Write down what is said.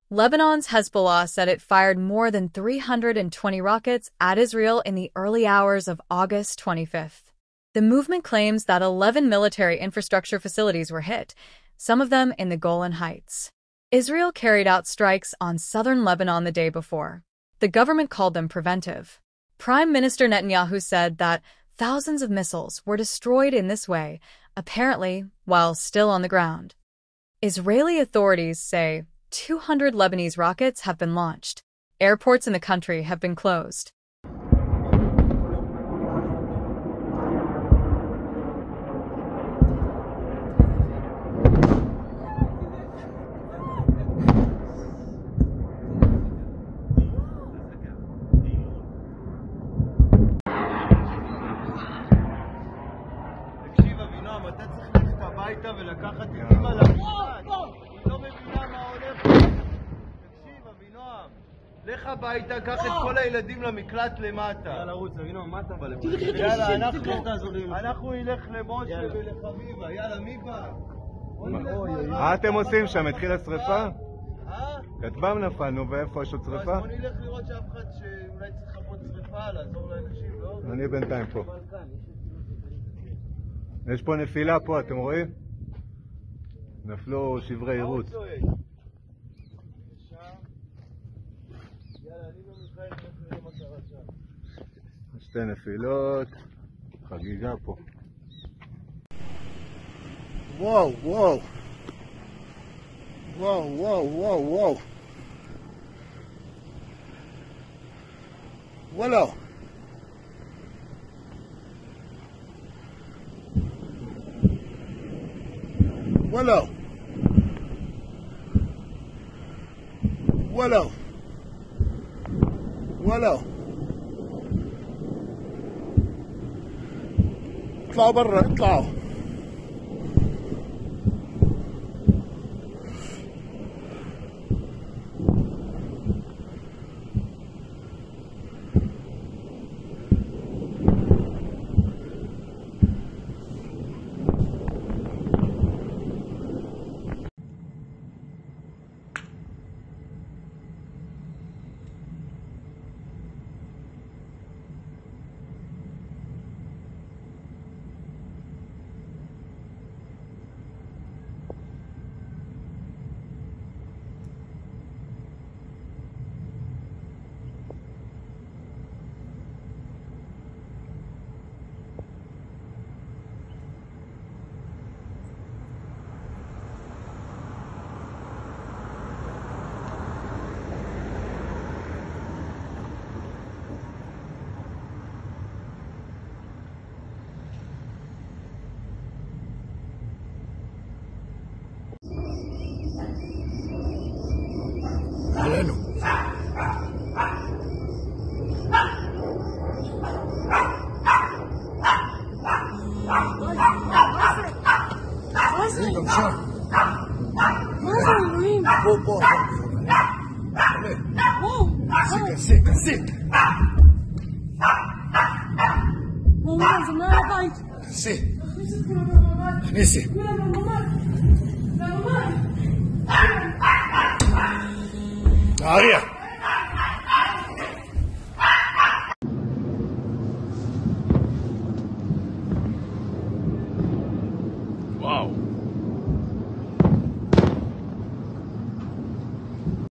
Lebanon's Hezbollah said it fired more than 320 rockets at Israel in the early hours of August 25th. The movement claims that 11 military infrastructure facilities were hit, some of them in the Golan Heights. Israel carried out strikes on southern Lebanon the day before. The government called them preventive. Prime Minister Netanyahu said that thousands of missiles were destroyed in this way, apparently while still on the ground. Israeli authorities say 200 Lebanese rockets have been launched. Airports in the country have been closed. אתה צריך ללכת הביתה ולקחת את אמא למשרד. היא לא מבינה מה הולך. תקשיב, אבינועם, לך הביתה, קח את כל הילדים למקלט למטה. יאללה, רוץ, אבינועם, מה אתה בא לפה? יאללה, אנחנו נלך למשה ולחביבה. יאללה, מי בא? מה אתם עושים שם? התחילה השריפה? כתבם נפלנו, ואיפה יש עוד שריפה? בוא נלך לראות שאף אחד שאולי צריך לחפות שריפה, לעזור לאנשים, לא? אני בינתיים פה. יש פה נפילה פה, אתם רואים? נפלו שברי עירות. שתי נפילות, חגיגה פה. וואו, וואו. וואו, וואו, וואו, וואו. וואלה. ولو ولو ولو اطلعوا برا اطلعوا علينا سيك سيك سيك نسي Maria.